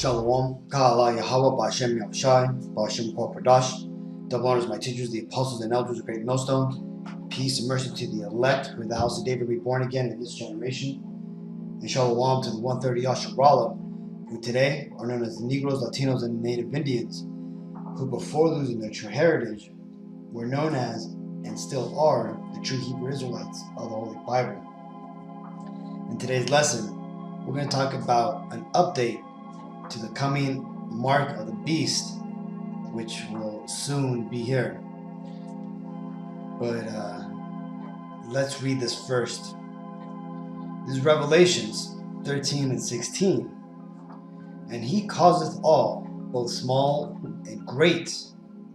Shalom, Ka'ala Yahweh, Ba'Shem Yahushai, Ba'Shem Kwapadash. Double honors my teachers, the apostles and elders of Great Millstone. Peace and mercy to the elect, who are the house of David reborn again in this generation. And Shalom to the 130 Yasharala, who today are known as the Negroes, Latinos, and Native Indians, who before losing their true heritage were known as, and still are, the true Hebrew Israelites of the Holy Bible. In today's lesson, we're going to talk about an update to the coming mark of the beast, which will soon be here. But let's read this first. This is Revelations 13 and 16. And he causeth all, both small and great,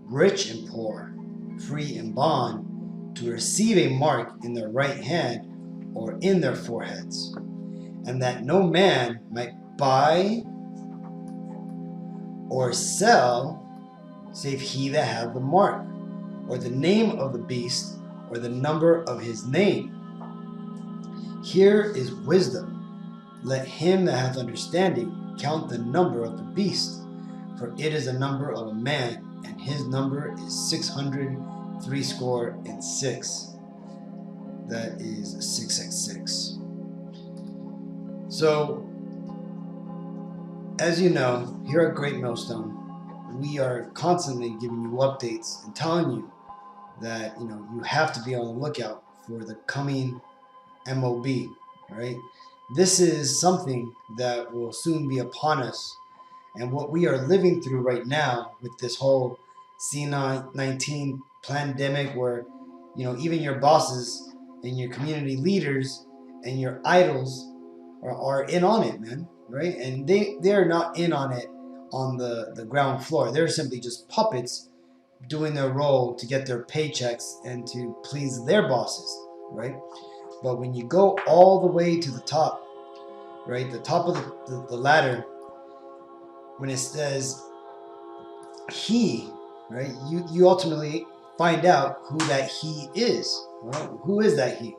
rich and poor, free and bond, to receive a mark in their right hand or in their foreheads, and that no man might buy or sell save he that hath the mark, or the name of the beast, or the number of his name. Here is wisdom. Let him that hath understanding count the number of the beast, for it is the number of a man, and his number is 666. That is 666. So, as you know, here at Great Millstone, we are constantly giving you updates and telling you that you have to be on the lookout for the coming MOB, right? This is something that will soon be upon us, and what we are living through right now with this whole c19 pandemic, where even your bosses and your community leaders and your idols are in on it, man. Right? And they're not in on it on the ground floor. They're simply just puppets doing their role to get their paychecks and to please their bosses, right? But when you go all the way to the top, right, the top of the ladder, when it says he, right, you ultimately find out who that he is. Right? Who is that he?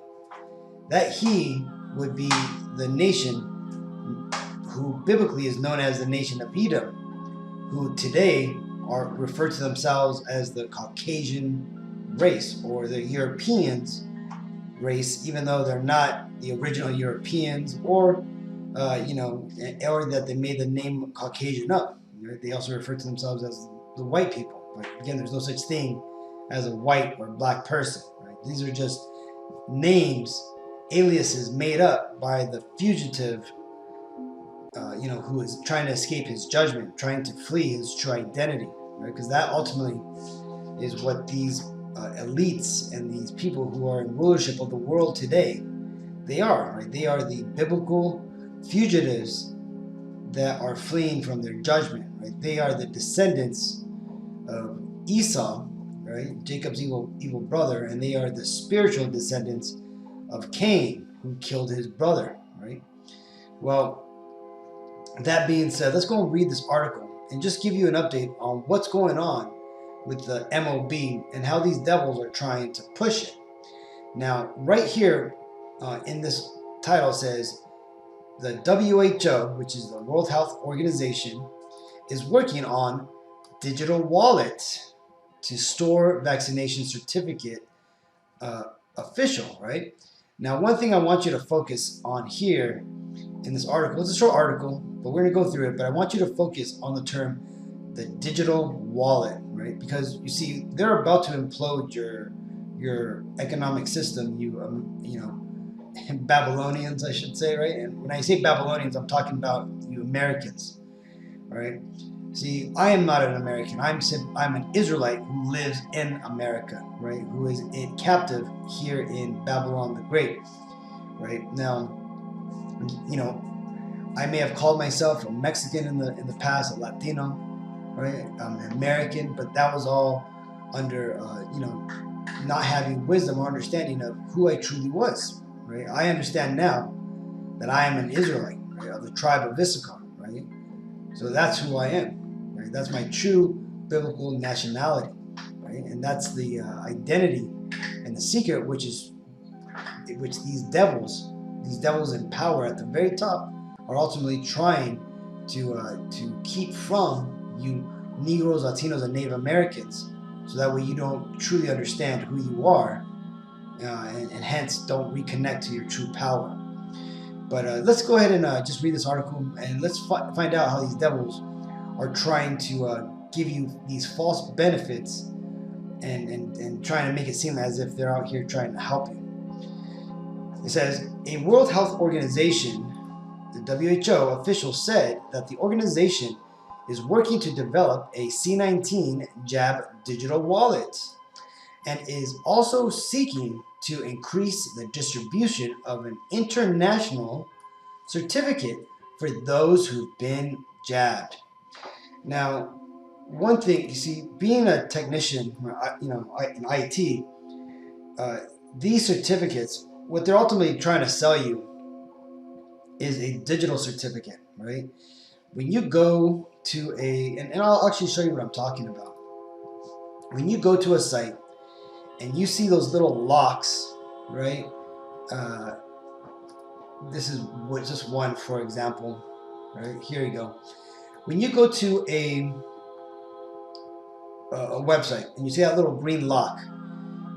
That he would be the nation who biblically is known as the nation of Edom, who today are referred to themselves as the Caucasian race or the Europeans race, even though they're not the original Europeans, or or that they made the name Caucasian up. They also refer to themselves as the white people. But again, there's no such thing as a white or black person. Right? These are just names, aliases made up by the fugitive, who is trying to escape his judgment, trying to flee his true identity, right? Because that ultimately is what these elites and these people who are in rulership of the world today, they are, right? They are the biblical fugitives that are fleeing from their judgment, right? They are the descendants of Esau, right? Jacob's evil brother, and they are the spiritual descendants of Cain, who killed his brother, right? Well, that being said, let's go and read this article and just give you an update on what's going on with the MOB and how these devils are trying to push it. Now, right here in this title says, the WHO, which is the World Health Organization, is working on digital wallet to store vaccination certificate official, right? Now, one thing I want you to focus on here in this article, it's a short article, but we're going to go through it, but I want you to focus on the term, the digital wallet, right? Because you see, they're about to implode your economic system, Babylonians, I should say, right? And when I say Babylonians, I'm talking about you Americans, right? See, I am not an American. I'm an Israelite who lives in America, right? Who is captive here in Babylon the Great, right? Now, I may have called myself a Mexican in the past, a Latino, right? I'm an American, but that was all under, not having wisdom or understanding of who I truly was, right? I understand now that I am an Israelite, right, of the tribe of Issachar, right? So that's who I am, right? That's my true biblical nationality, right? And that's the identity and the secret, which these devils in power at the very top are ultimately trying to keep from you Negroes, Latinos, and Native Americans, so that way you don't truly understand who you are, and hence don't reconnect to your true power. But let's go ahead and just read this article, and let's find out how these devils are trying to give you these false benefits, and trying to make it seem as if they're out here trying to help you. It says, a World Health Organization, the WHO official said that the organization is working to develop a c19 jab digital wallet, and is also seeking to increase the distribution of an international certificate for those who've been jabbed. Now, one thing, you see, being a technician, in IT, these certificates, what they're ultimately trying to sell you is a digital certificate, right? When you go to and I'll actually show you what I'm talking about. When you go to a site and you see those little locks, right? This is just one, for example, right? Here you go. When you go to a website and you see that little green lock,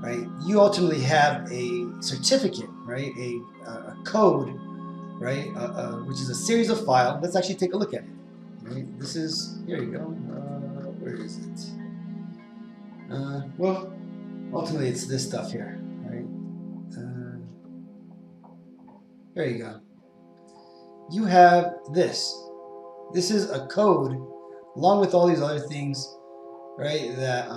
right? You ultimately have a certificate, right? A code, right? Which is a series of files. Let's actually take a look at it. Right? This is, here you go. Where is it? Well, ultimately it's this stuff here, right? There you go. You have this. This is a code, along with all these other things, right? That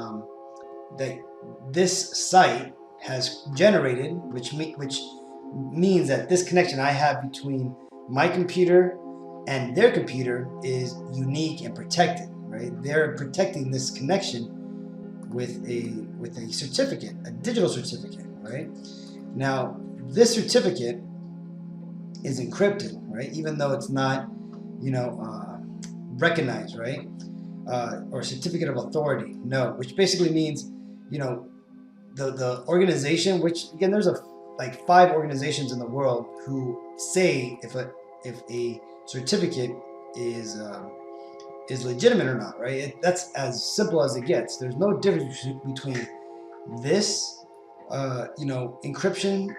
this site has generated, which means that this connection I have between my computer and their computer is unique and protected, right? They're protecting this connection with a certificate, a digital certificate, right? Now, this certificate is encrypted, right? Even though it's not, recognized, right? Or certificate of authority, no, which basically means, the organization, which again, there's like 5 organizations in the world who say if a certificate is legitimate or not, right? That's as simple as it gets. There's no difference between this, encryption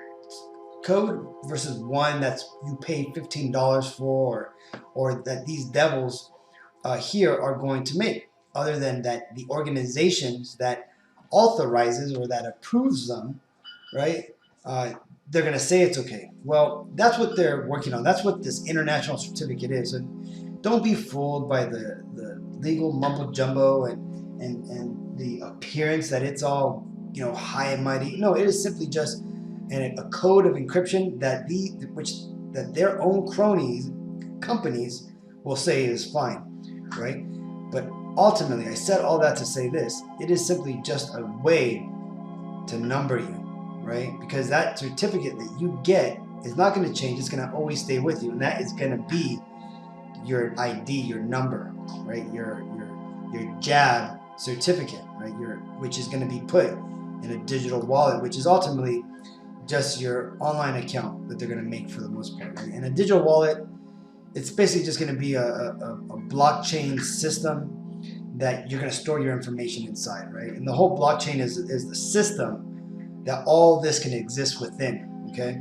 code versus one that's you pay $15 for, or that these devils here are going to make. Other than that, the organizations that authorizes or that approves them, right? They're going to say it's okay. Well, that's what they're working on. That's what this international certificate is. And don't be fooled by the legal mumbo jumbo and the appearance that it's all high and mighty. No, it is simply just a code of encryption that their own companies will say is fine, right? But ultimately, I said all that to say this: it is simply just a way to number you, right? Because that certificate that you get is not going to change. It's going to always stay with you, and that is going to be your ID, your number, right? Your jab certificate, right? Which is going to be put in a digital wallet, which is ultimately just your online account that they're going to make for the most part. Right? And a digital wallet, it's basically just going to be a blockchain system that you're going to store your information inside, right? And the whole blockchain is the system that all this can exist within, okay?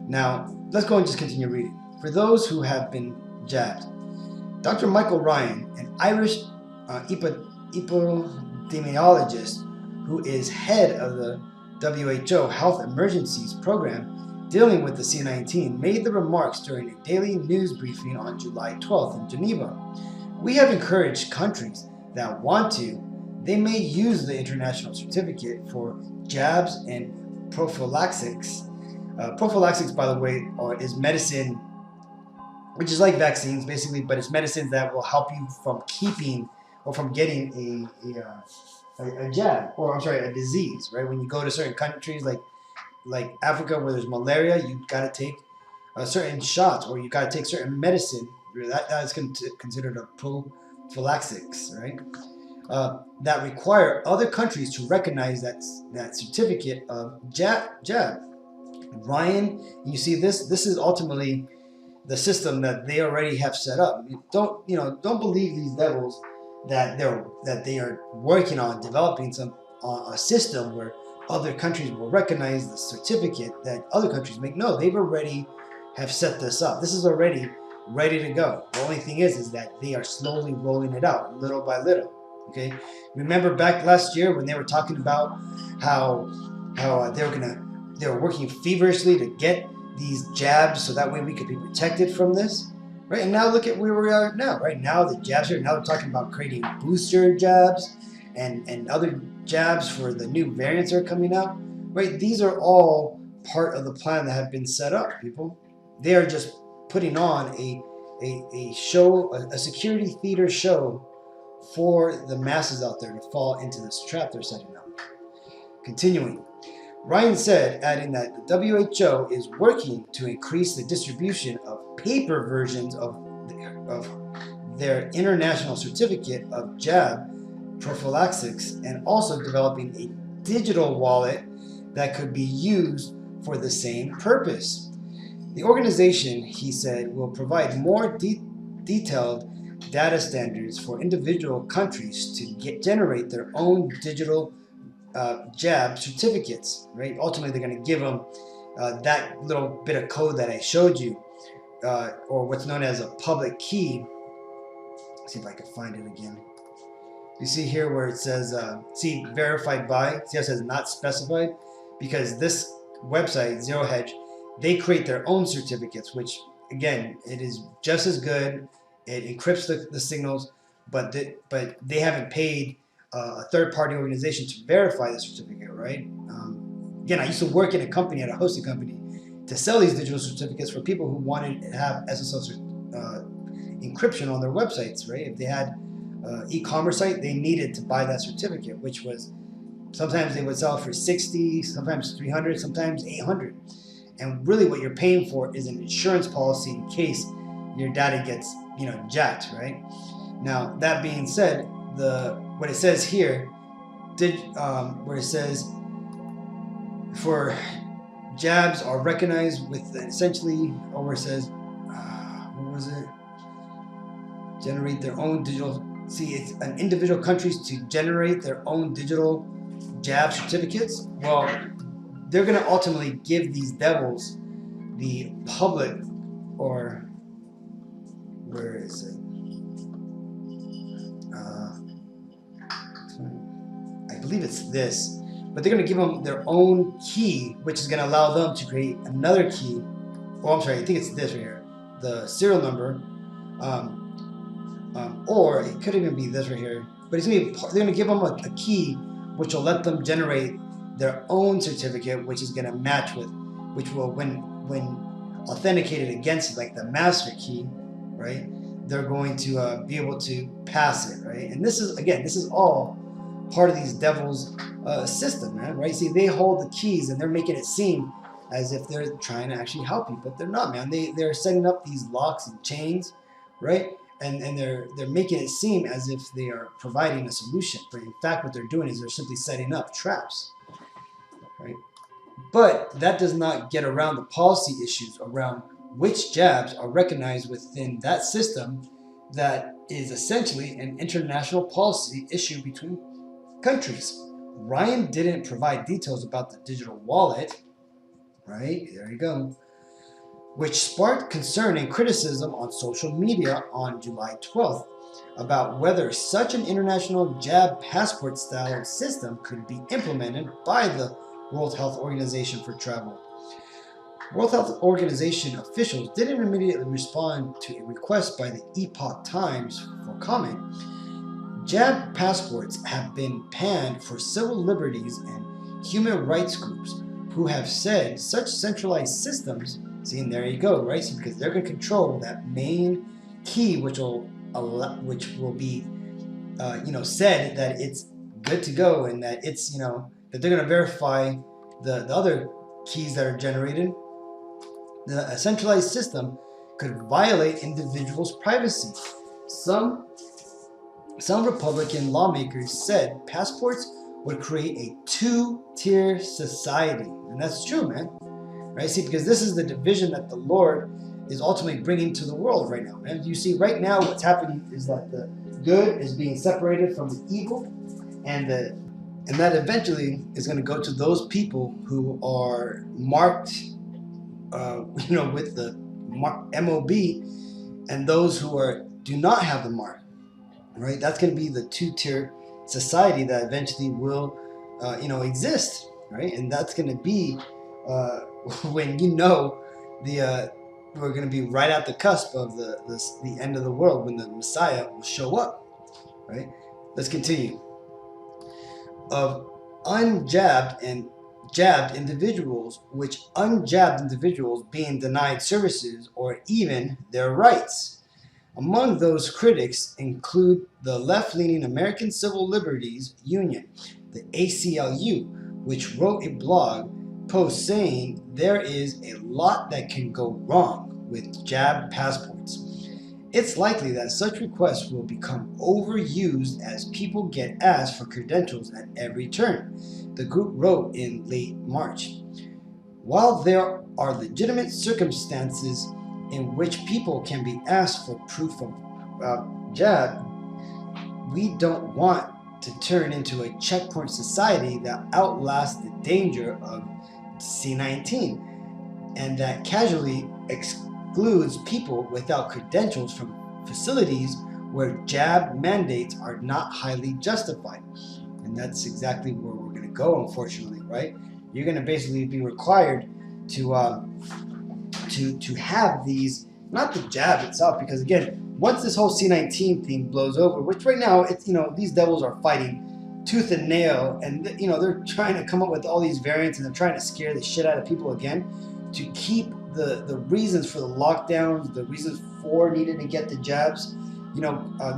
Now, let's go and just continue reading. For those who have been jabbed, Dr. Michael Ryan, an Irish epidemiologist who is head of the WHO Health Emergencies Program dealing with the C19, made the remarks during a daily news briefing on July 12th in Geneva. We have encouraged countries that want to, they may use the international certificate for jabs and prophylaxis. Prophylaxis, by the way, is medicine, which is like vaccines basically, but it's medicines that will help you from keeping or from getting a jab, or I'm sorry, a disease, right? When you go to certain countries like Africa where there's malaria, you got to take certain shots, or you got to take certain medicine. That is considered a prophylaxis, right? That require other countries to recognize that certificate of jab. Ryan, you see this is ultimately the system that they already have set up. Don't believe these devils that they are working on developing some a system where other countries will recognize the certificate that other countries make. No, they've already have set this up. This is already ready to go. The only thing is that they are slowly rolling it out little by little. Okay, remember back last year when they were talking about how they were working feverishly to get these jabs so that way we could be protected from this, right? And now look at where we are now. Right now the jabs are now they're talking about creating booster jabs and other jabs for the new variants that are coming out, right? These are all part of the plan that have been set up, people. They are just putting on a show, a security theater show for the masses out there to fall into this trap they're setting up. Continuing, Ryan said, adding that the WHO is working to increase the distribution of paper versions of their international certificate of jab prophylaxis and also developing a digital wallet that could be used for the same purpose. The organization, he said, will provide more detailed data standards for individual countries to generate their own digital jab certificates, right? Ultimately, they're going to give them that little bit of code that I showed you, or what's known as a public key. Let's see if I can find it again. You see here where it says, see, verified by, see how it says not specified? Because this website, Zero Hedge, they create their own certificates, which, again, it is just as good. It encrypts the signals, but they haven't paid a third-party organization to verify the certificate, right? Again, I used to work in a company, at a hosting company, to sell these digital certificates for people who wanted to have SSL encryption on their websites, right? If they had e-commerce site, they needed to buy that certificate, which was sometimes they would sell for $60, sometimes $300, sometimes $800. And really what you're paying for is an insurance policy in case your data gets, jacked, right? Now, that being said, what it says here, where it says for jabs are recognized with essentially, or where it says, what was it? Generate their own digital. See, it's an individual countries to generate their own digital jab certificates. Well, they're going to ultimately give these devils the public, or where is it? I believe it's this, but they're going to give them their own key, which is going to allow them to create another key. Oh, I'm sorry, I think it's this right here, the serial number, or it could even be this right here. But they're going to give them a key, which will let them generate their own certificate, which is going to match with, which will, when authenticated against like the master key, right? They're going to be able to pass it, right? And this is all part of these devils' system, man, right? See, they hold the keys and they're making it seem as if they're trying to actually help you, but they're not, man. They're setting up these locks and chains, right? And they're making it seem as if they are providing a solution, but in fact, what they're doing is they're simply setting up traps, right? But that does not get around the policy issues around which jabs are recognized within that system that is essentially an international policy issue between countries. Ryan didn't provide details about the digital wallet, right? There you go. Which sparked concern and criticism on social media on July 12th about whether such an international jab passport style system could be implemented by the World Health Organization for travel. World Health Organization officials didn't immediately respond to a request by the Epoch Times for comment. Jab passports have been panned for civil liberties and human rights groups who have said such centralized systems, see, and there you go, right? See, because they're going to control that main key, which will be, said that it's good to go and that it's, that they're going to verify the other keys that are generated. A centralized system could violate individuals' privacy. Some Republican lawmakers said passports would create a two-tier society. And that's true, man. Right? See, because this is the division that the Lord is ultimately bringing to the world right now. And you see right now what's happening is that the good is being separated from the evil, and that eventually is going to go to those people who are marked, with the MOB, and those who do not have the mark. Right? That's going to be the two-tier society that eventually will, exist. Right? And that's going to be when we're going to be right at the cusp of the end of the world, when the Messiah will show up. Right? Let's continue. Of unjabbed and jabbed individuals, which unjabbed individuals being denied services or even their rights. Among those critics include the left-leaning American Civil Liberties Union, the ACLU, which wrote a blog post saying there is a lot that can go wrong with jab passports. It's likely that such requests will become overused as people get asked for credentials at every turn, the group wrote in late March. While there are legitimate circumstances in which people can be asked for proof of jab, we don't want to turn into a checkpoint society that outlasts the danger of C19 and that casually excludes people without credentials from facilities where jab mandates are not highly justified. And that's exactly where we're going to go, unfortunately, right? You're going to basically be required to have these, not the jab itself, because again, once this whole C19 thing blows over, which right now it's, these devils are fighting tooth and nail, and they're trying to come up with all these variants, and they're trying to scare the shit out of people again to keep the reasons for the lockdowns, the reasons for needing to get the jabs,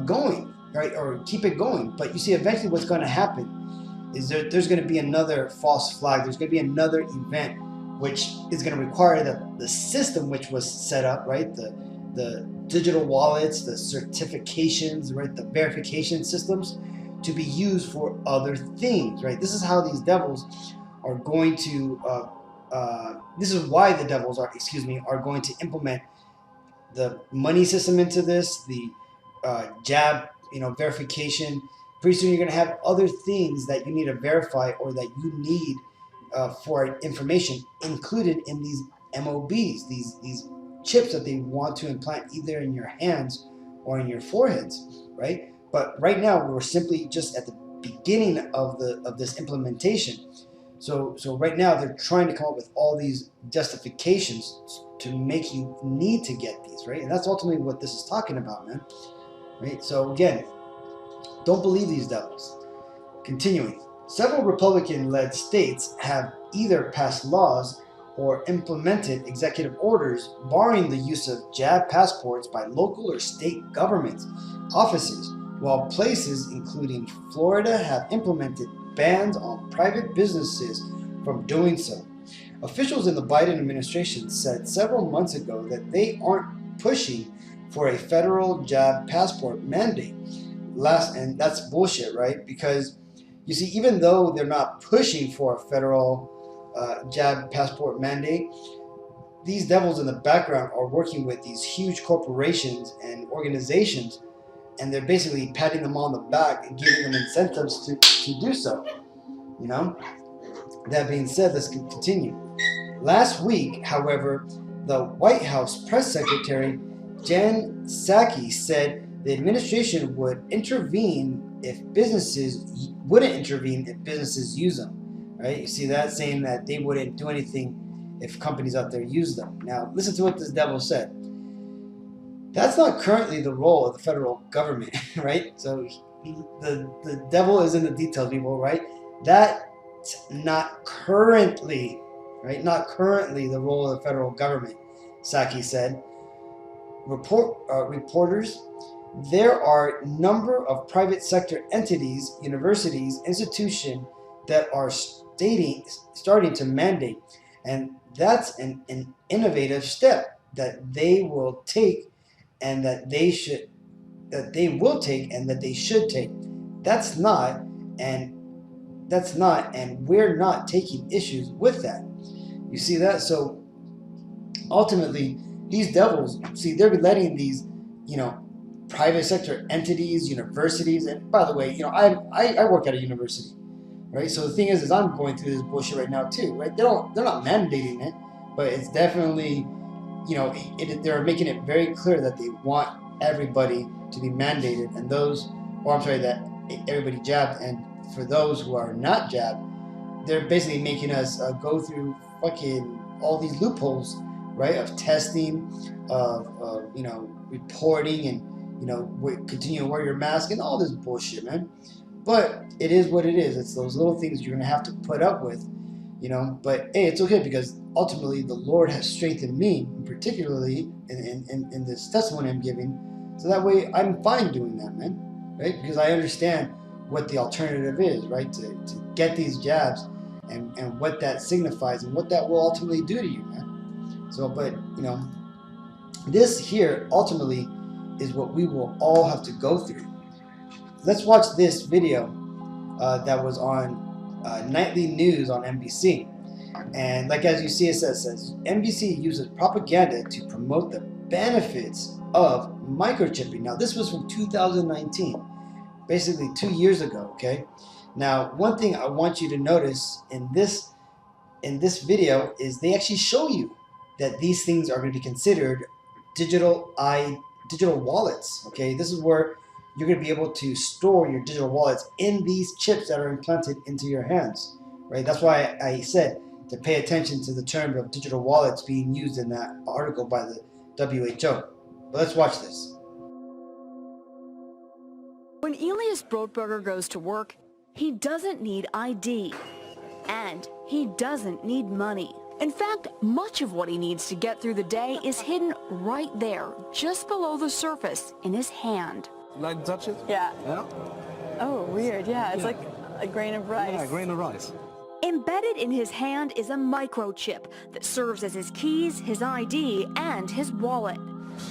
going, right, or keep it going. But you see, eventually what's going to happen is there's going to be another false flag. There's going to be another event which is going to require the system which was set up, right, the digital wallets, the certifications, right, the verification systems, to be used for other things, right? This is how these devils are going to this is why the devils are going to implement the money system into this, the jab, verification. Pretty soon you're going to have other things that you need to verify or that you need for information included in these MOBs, these chips that they want to implant either in your hands or in your foreheads, right? But right now we're simply just at the beginning of this implementation. So right now they're trying to come up with all these justifications to make you need to get these, right? And that's ultimately what this is talking about, man. Right? So again, don't believe these devils. Continuing, several Republican-led states have either passed laws or implemented executive orders barring the use of jab passports by local or state government offices, while places including Florida have implemented bans on private businesses from doing so. Officials in the Biden administration said several months ago that they aren't pushing for a federal jab passport mandate. And that's bullshit, right? Because you see, even though they're not pushing for a federal jab passport mandate, these devils in the background are working with these huge corporations and organizations, and they're basically patting them on the back and giving them incentives to do so. That being said, let's continue. Last week, however, the White House press secretary Jen Psaki said the administration wouldn't intervene if businesses use them. Right? You see that, saying that they wouldn't do anything if companies out there use them. Now, listen to what this devil said. That's not currently the role of the federal government, right? So the devil is in the details, people, right? That's not currently, right? Not currently the role of the federal government, Psaki said. Reporters, there are a number of private sector entities, universities, institutions that are starting to mandate, and that's an innovative step that they will take, and that they should take. That's not, and we're not taking issues with that. You see that? So ultimately, these devils, see, they're letting these, you know, private sector entities, universities, and by the way, you know, I work at a university, right? So the thing is I'm going through this bullshit right now too, right? They're not mandating it, but it's definitely, you know, they're making it very clear that they want everybody to be mandated, and those, or I'm sorry, that everybody jabbed, and for those who are not jabbed, they're basically making us go through fucking all these loopholes, right? Of testing, of you know, reporting, and you know, continue to wear your mask and all this bullshit, man. But it is what it is. It's those little things you're gonna have to put up with, you know. But hey, it's okay, because ultimately the Lord has strengthened me, particularly in this testimony I'm giving, so that way I'm fine doing that, man, right? Because I understand what the alternative is, right? To get these jabs, and what that signifies, and what that will ultimately do to you, man. So, but you know, this here ultimately is what we will all have to go through. Let's watch this video that was on nightly news on NBC. And like as you see, it says NBC uses propaganda to promote the benefits of microchipping. Now this was from 2019, basically 2 years ago. Okay. Now one thing I want you to notice in this video is they actually show you that these things are going to be considered digital wallets. Okay, this is where you're going to be able to store your digital wallets in these chips that are implanted into your hands, right? That's why I said to pay attention to the term of digital wallets being used in that article by the WHO. But let's watch this. When Elias Brotberger goes to work, he doesn't need ID. And he doesn't need money. In fact, much of what he needs to get through the day is hidden right there, just below the surface, in his hand. Like to touch it? Yeah. Yeah? Oh, weird. Yeah, it's like a grain of rice. Yeah, a grain of rice. Embedded in his hand is a microchip that serves as his keys, his ID, and his wallet.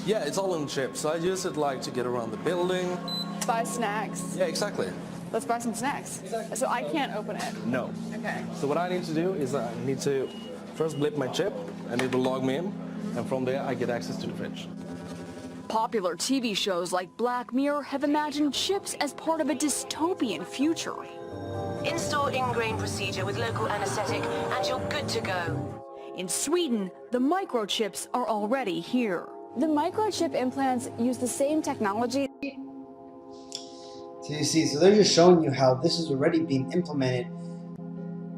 Yeah, it's all in chips. I use it like to get around the building. Buy snacks. Yeah, exactly. Let's buy some snacks. Exactly. So I can't open it. No. Okay. So what I need to do is I need to first blip my chip, and it will log me in, and from there I get access to the fridge. Popular TV shows like Black Mirror have imagined chips as part of a dystopian future. Install in-grain procedure with local anesthetic and you're good to go. In Sweden, the microchips are already here. The microchip implants use the same technology. So you see, so they're just showing you how this is already being implemented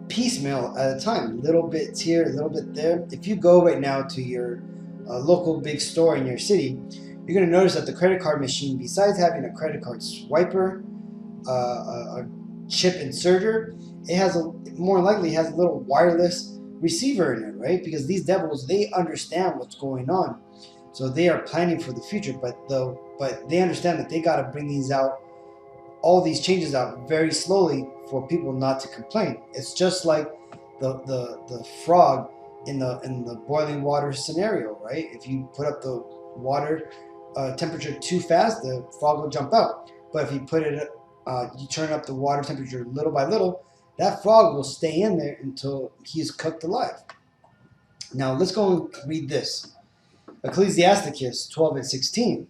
piecemeal at a time, little bits here, a little bit there. If you go right now to your local big store in your city, you're going to notice that the credit card machine, besides having a credit card swiper, a chip inserter, it has more likely has a little wireless receiver in it, right? Because these devils, they understand what's going on, so they are planning for the future. But they understand that they got to bring all these changes out very slowly for people not to complain. It's just like the frog in the boiling water scenario, right? If you put up the water temperature too fast, the frog will jump out. But if you put it, you turn up the water temperature little by little, that frog will stay in there until he's cooked alive. Now let's go and read this. Ecclesiasticus 12:16.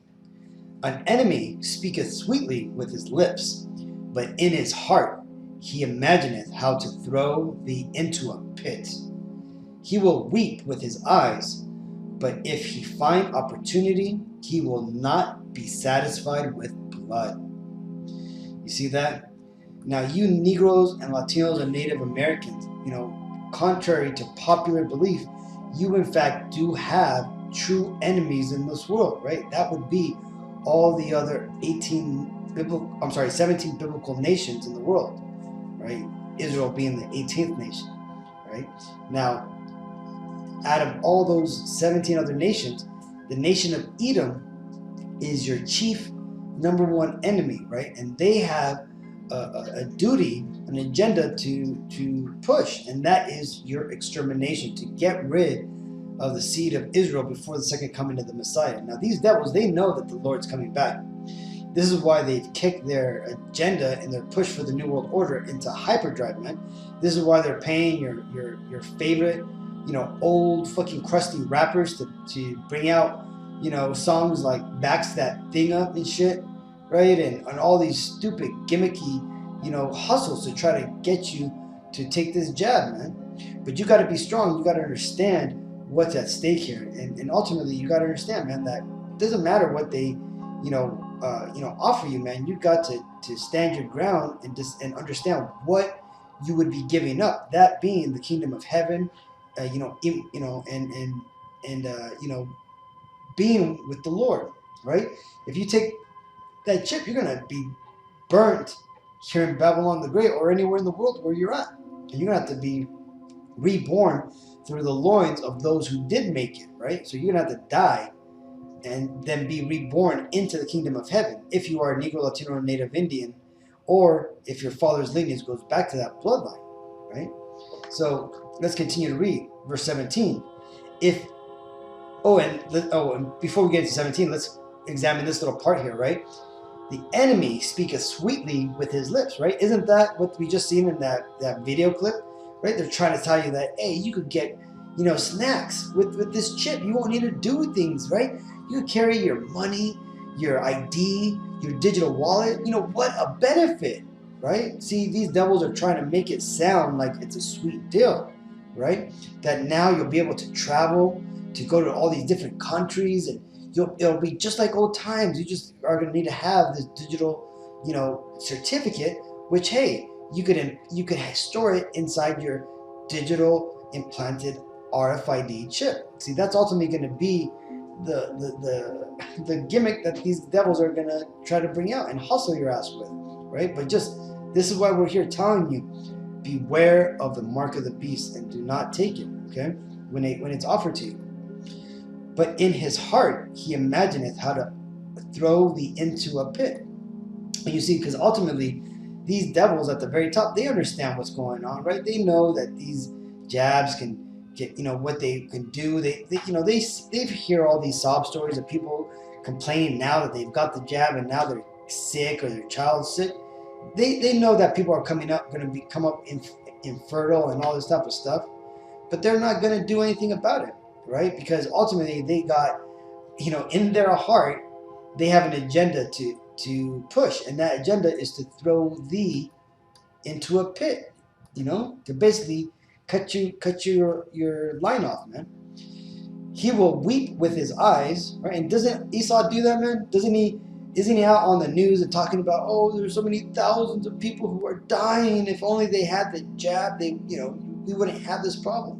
An enemy speaketh sweetly with his lips, but in his heart he imagineth how to throw thee into a pit. He will weep with his eyes, but if he find opportunity, he will not be satisfied with blood. You see that? Now you Negroes and Latinos and Native Americans, contrary to popular belief, you in fact do have true enemies in this world, right? That would be all the other 17 biblical nations in the world, right? Israel being the 18th nation, right? Now, out of all those 17 other nations, the nation of Edom is your chief number one enemy, right? And they have a duty, an agenda to push, and that is your extermination, to get rid of the seed of Israel before the second coming of the Messiah. Now these devils, they know that the Lord's coming back. This is why they've kicked their agenda and their push for the New World Order into hyperdrive, man. This is why they're paying your favorite old fucking crusty rappers to bring out, songs like Backs That Thing Up and shit, right? And all these stupid gimmicky, hustles to try to get you to take this jab, man. But you got to be strong. You got to understand what's at stake here, and ultimately you got to understand, man, that it doesn't matter what they, offer you, man. You got to stand your ground and understand what you would be giving up. That being the kingdom of heaven, being with the Lord, right? If you take that chip, you're gonna be burnt here in Babylon the Great or anywhere in the world where you're at, and you're gonna have to be reborn through the loins of those who did make it, right? So you're gonna have to die and then be reborn into the kingdom of heaven if you are a Negro, Latino, or Native Indian, or if your father's lineage goes back to that bloodline, right? So let's continue to read verse 17. And before we get to 17, let's examine this little part here, right? The enemy speaketh sweetly with his lips, right? Isn't that what we just seen in that video clip, right? They're trying to tell you that, hey, you could get, snacks with this chip. You won't need to do things, right? You could carry your money, your ID, your digital wallet. What a benefit, right? See, these devils are trying to make it sound like it's a sweet deal, right? That now you'll be able to travel, to go to all these different countries, and it'll be just like old times. You just are going to need to have this digital, certificate, which, hey, you could store it inside your digital implanted RFID chip. See, that's ultimately going to be the gimmick that these devils are going to try to bring out and hustle your ass with, right? But this is why we're here telling you, beware of the mark of the beast and do not take it, okay, when it's offered to you. But in his heart he imagineth how to throw thee into a pit. And you see, because ultimately these devils at the very top, they understand what's going on, right? They know that these jabs can get, what they can do. They hear all these sob stories of people complaining now that they've got the jab and now they're sick or their child's sick. They know that people are going to come up infertile and all this type of stuff, but they're not going to do anything about it, right? Because ultimately they got, in their heart, they have an agenda to push, and that agenda is to throw thee into a pit, to basically cut your line off, man. He will weep with his eyes, right? And doesn't Esau do that, man? Isn't he out on the news and talking about, oh, there's so many thousands of people who are dying. If only they had the jab, we wouldn't have this problem,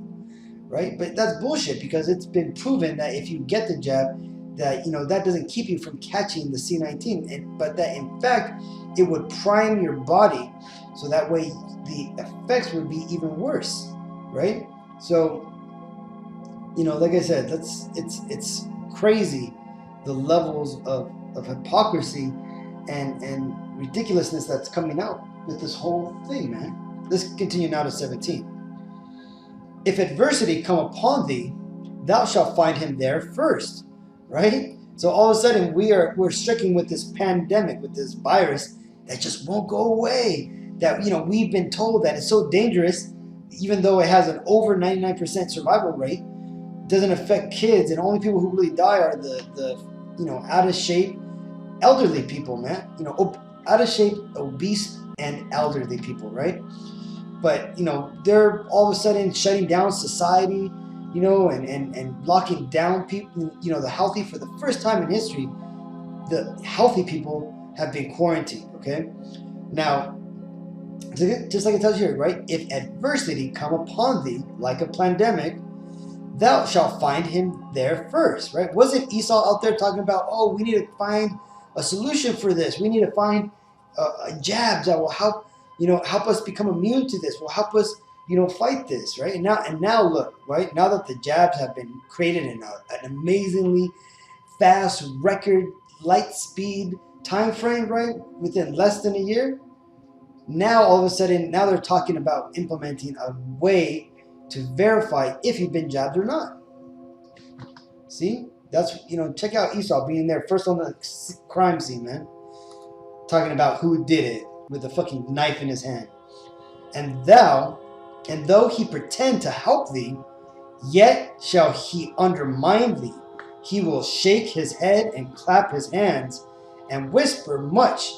right? But that's bullshit, because it's been proven that if you get the jab, that that doesn't keep you from catching the C19, but that in fact it would prime your body, so that way the effects would be even worse, right? So like I said, it's crazy the levels of hypocrisy and ridiculousness that's coming out with this whole thing, man. Let's continue now to 17. If adversity come upon thee, thou shalt find him there first, right? So all of a sudden we're stricken with this pandemic, with this virus that just won't go away. That we've been told that it's so dangerous, even though it has an over 99% survival rate, doesn't affect kids, and only people who really die are the out of shape elderly people, man. Out of shape, obese, and elderly people, right? But they're all of a sudden shutting down society, and locking down people, the healthy. For the first time in history, the healthy people have been quarantined, okay? Now, just like it tells you here, right? If adversity come upon thee like a pandemic, thou shalt find him there first, right? Wasn't Esau out there talking about, oh, we need to find a solution for this. We need to find jabs that will help us become immune to this, will help us, fight this, right? And now look, right? Now that the jabs have been created in an amazingly fast record light speed time frame, right? Within less than a year, now all of a sudden, now they're talking about implementing a way to verify if you've been jabbed or not. See? That's, check out Esau being there first on the crime scene, man. Talking about who did it with a fucking knife in his hand. And though he pretend to help thee, Yet shall he undermine thee. He will shake his head and clap his hands and whisper much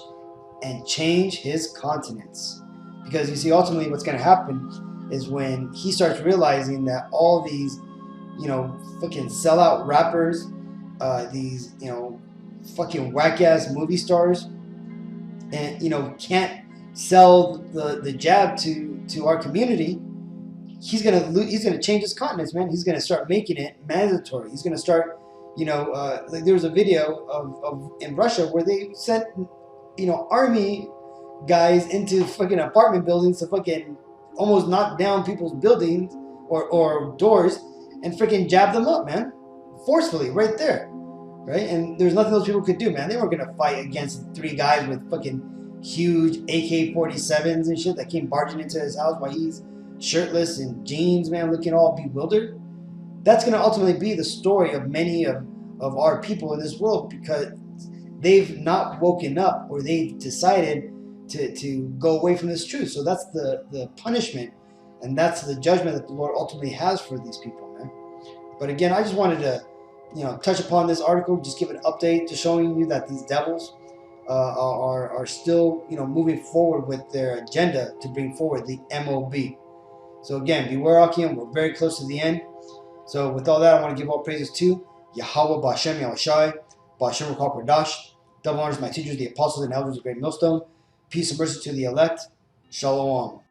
and change his countenance. Because you see, ultimately what's going to happen is when he starts realizing that all these, fucking sellout rappers, these, fucking whack-ass movie stars, and, can't sell the jab to our community, he's gonna change his countenance, man. He's gonna start making it mandatory. He's gonna start, like there was a video of in Russia where they sent, army guys into fucking apartment buildings to fucking almost knock down people's buildings or doors and freaking jab them up, man, forcefully right there, right? And there's nothing those people could do, man. They weren't gonna fight against 3 guys with fucking huge AK-47s and shit that came barging into his house while he's shirtless and jeans, man, looking all bewildered. That's going to ultimately be the story of many of our people in this world, because they've not woken up, or they've decided to go away from this truth. So that's the punishment, and that's the judgment that the Lord ultimately has for these people, man. But again, I just wanted to, touch upon this article, just give an update to showing you that these devils are still, moving forward with their agenda to bring forward the MOB. So again, beware, Akim. We're very close to the end. So with all that, I want to give all praises to Yahweh, Bashem, Yahushai, Bashem, Rakal, Kodash. Double honors to my teachers, the apostles and elders of Great Millstone. Peace and mercy to the elect. Shalom.